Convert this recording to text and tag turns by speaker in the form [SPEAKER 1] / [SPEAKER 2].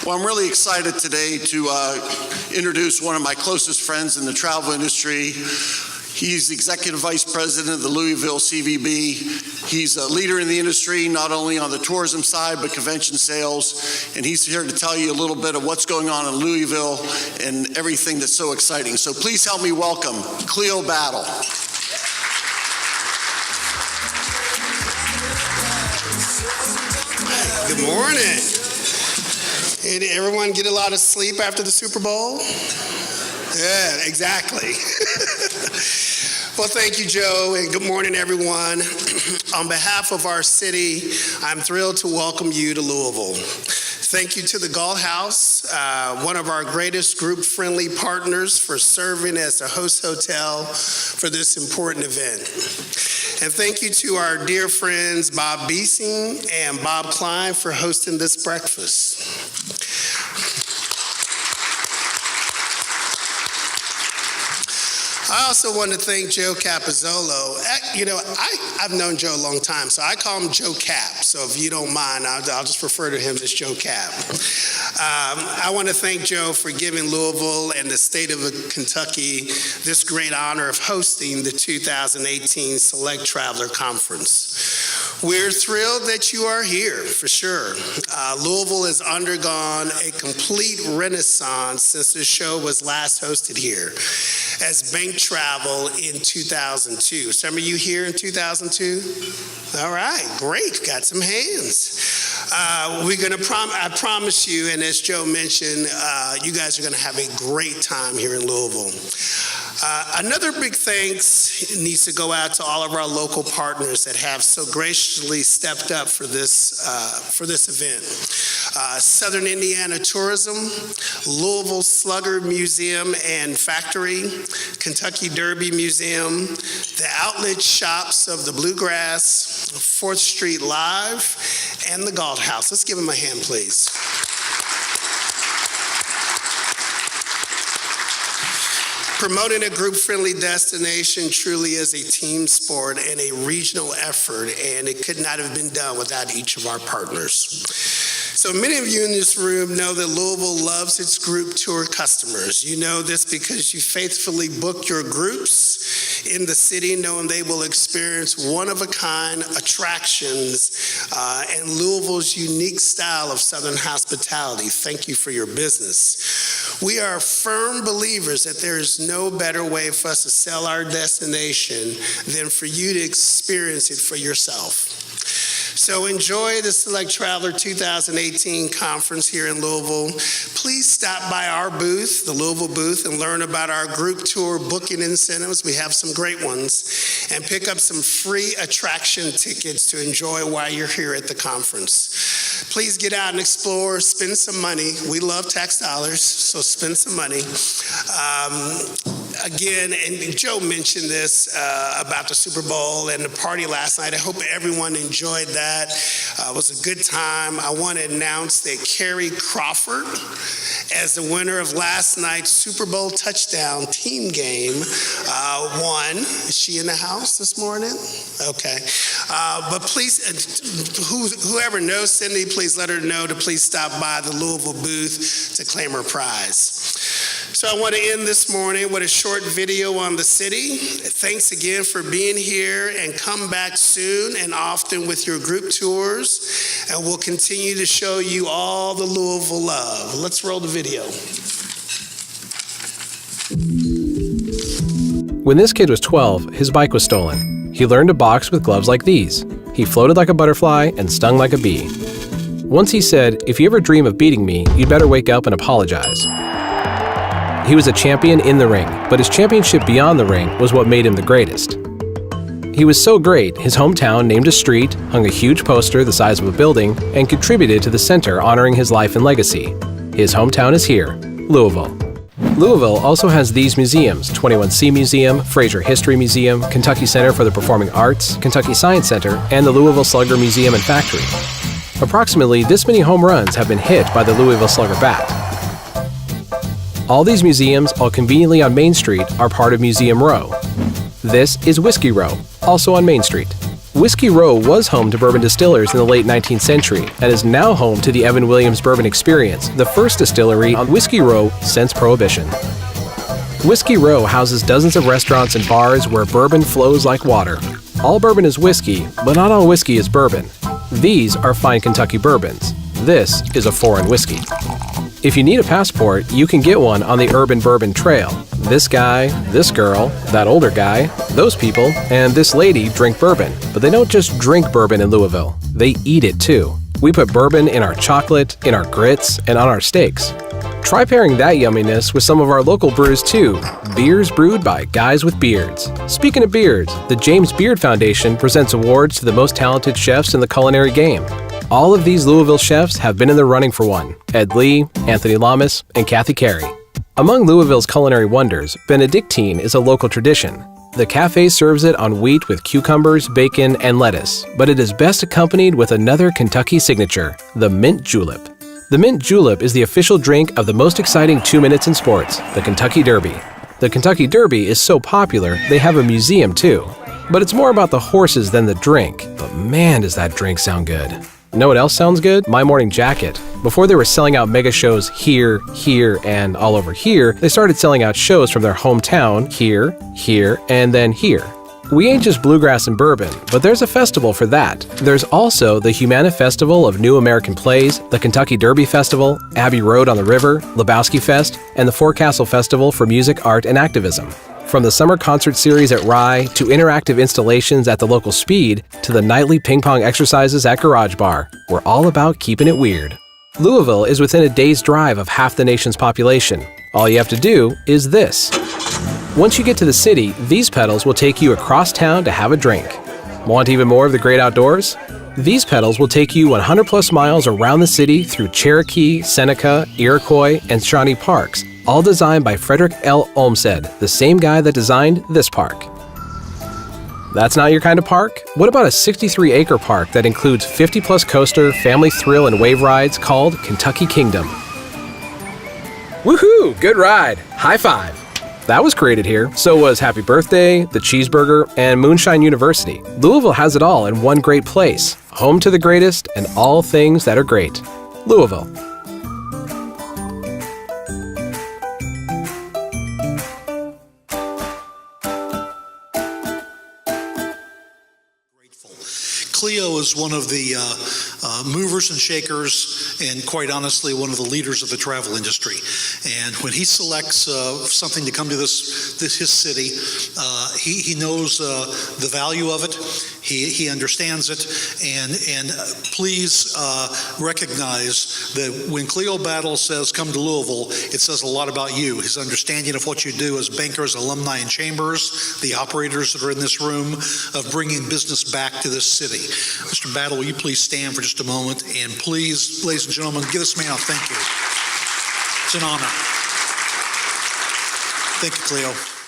[SPEAKER 1] Well, I'm really excited today to introduce one of my closest friends in the travel industry. He's Executive Vice President of the Louisville CVB. He's a leader in the industry, not only on the tourism side, but convention sales. And he's here to tell you a little bit of what's going on in Louisville and everything that's so exciting. So please help me welcome Cleo Battle.
[SPEAKER 2] Good morning. Did everyone get a lot of sleep after the Super Bowl? Yeah, exactly. Well, thank you, Joe, and good morning, everyone. On behalf of our city, I'm thrilled to welcome you to Louisville. Thank you to the Galt House, one of our greatest group-friendly partners, for serving as the host hotel for this important event. And thank you to our dear friends Bob Beesing and Bob Klein for hosting this breakfast. I also want to thank Joe Capozzolo. You know, I've known Joe a long time, so I call him Joe Cap. So if you don't mind, I'll just refer to him as Joe Cap. I want to thank Joe for giving Louisville and the state of Kentucky this great honor of hosting the 2018 Select Traveler Conference. We're thrilled that you are here, for sure. Louisville has undergone a complete renaissance since the show was last hosted here as bank travel in 2002. Some of you here in 2002? All right, great, got some hands. I promise you, and as Joe mentioned, you guys are gonna have a great time here in Louisville. Another big thanks needs to go out to all of our local partners that have so graciously stepped up for this event. Southern Indiana Tourism, Louisville Slugger Museum and Factory, Kentucky Derby Museum, the outlet shops of the Bluegrass, 4th Street Live, and the Galt House. Let's give them a hand, please. Promoting a group-friendly destination truly is a team sport and a regional effort, and it could not have been done without each of our partners. So many of you in this room know that Louisville loves its group tour customers. You know this because you faithfully book your groups in the city, knowing they will experience one-of-a-kind attractions and Louisville's unique style of Southern hospitality. Thank you for your business. We are firm believers that there is no better way for us to sell our destination than for you to experience it for yourself. So enjoy the Select Traveler 2018 conference here in Louisville. Please stop by our booth, the Louisville booth, and learn about our group tour booking incentives. We have some great ones. And pick up some free attraction tickets to enjoy while you're here at the conference. Please get out and explore, spend some money. We love tax dollars, so spend some money. Again, and Joe mentioned this about the Super Bowl and the party last night. I hope everyone enjoyed that. It was a good time. I want to announce that Carrie Crawford, as the winner of last night's Super Bowl touchdown team game, won. Is she in the house this morning? Okay. But please, whoever knows Cindy, please let her know to please stop by the Louisville booth to claim her prize. So I want to end this morning with a short video on the city. Thanks again for being here, and come back soon and often with your group tours, and we'll continue to show you all the Louisville love. Let's roll the video.
[SPEAKER 3] When this kid was 12, his bike was stolen. He learned to box with gloves like these. He floated like a butterfly and stung like a bee. Once he said, "If you ever dream of beating me, you'd better wake up and apologize." He was a champion in the ring, but his championship beyond the ring was what made him the greatest. He was so great, his hometown named a street, hung a huge poster the size of a building, and contributed to the center honoring his life and legacy. His hometown is here, Louisville. Louisville also has these museums: 21C Museum, Fraser History Museum, Kentucky Center for the Performing Arts, Kentucky Science Center, and the Louisville Slugger Museum and Factory. Approximately this many home runs have been hit by the Louisville Slugger bat. All these museums, all conveniently on Main Street, are part of Museum Row. This is Whiskey Row, also on Main Street. Whiskey Row was home to bourbon distillers in the late 19th century and is now home to the Evan Williams Bourbon Experience, the first distillery on Whiskey Row since Prohibition. Whiskey Row houses dozens of restaurants and bars where bourbon flows like water. All bourbon is whiskey, but not all whiskey is bourbon. These are fine Kentucky bourbons. This is a foreign whiskey. If you need a passport, you can get one on the Urban Bourbon Trail. This guy, this girl, that older guy, those people, and this lady drink bourbon. But they don't just drink bourbon in Louisville, they eat it too. We put bourbon in our chocolate, in our grits, and on our steaks. Try pairing that yumminess with some of our local brews too. Beers brewed by guys with beards. Speaking of beards, the James Beard Foundation presents awards to the most talented chefs in the culinary game. All of these Louisville chefs have been in the running for one: Ed Lee, Anthony Lamas, and Kathy Carey. Among Louisville's culinary wonders, Benedictine is a local tradition. The cafe serves it on wheat with cucumbers, bacon, and lettuce, but it is best accompanied with another Kentucky signature, the mint julep. The mint julep is the official drink of the most exciting 2 minutes in sports, the Kentucky Derby. The Kentucky Derby is so popular, they have a museum too. But it's more about the horses than the drink. But man, does that drink sound good. Know what else sounds good? My Morning Jacket. Before they were selling out mega shows here, and all over here, they started selling out shows from their hometown, here, and then here. We ain't just bluegrass and bourbon, but there's a festival for that. There's also the Humana Festival of New American Plays, the Kentucky Derby Festival, Abbey Road on the River, Lebowski Fest, and the Forecastle Festival for Music, Art, and Activism. From the summer concert series at Rye, to interactive installations at the local Speed, to the nightly ping pong exercises at Garage Bar, we're all about keeping it weird. Louisville is within a day's drive of half the nation's population. All you have to do is this. Once you get to the city, these pedals will take you across town to have a drink. Want even more of the great outdoors? These pedals will take you 100 plus miles around the city through Cherokee, Seneca, Iroquois, and Shawnee parks, all designed by Frederick L. Olmsted, the same guy that designed this park. That's not your kind of park? What about a 63-acre park that includes 50-plus coaster, family thrill, and wave rides called Kentucky Kingdom? Woohoo! Good ride! High five! That was created here. So was Happy Birthday, the Cheeseburger, and Moonshine University. Louisville has it all in one great place. Home to the greatest and all things that are great. Louisville.
[SPEAKER 4] Cleo is one of the movers and shakers, and quite honestly, one of the leaders of the travel industry. And when he selects something to come to his city, he knows the value of it. He understands it, and please recognize that when Cleo Battle says come to Louisville, it says a lot about you. His understanding of what you do as bankers, alumni, and chambers, the operators that are in this room, of bringing business back to this city. Mr. Battle, will you please stand for just a moment, and please, ladies and gentlemen, give this man a thank you. It's an honor. Thank you, Cleo.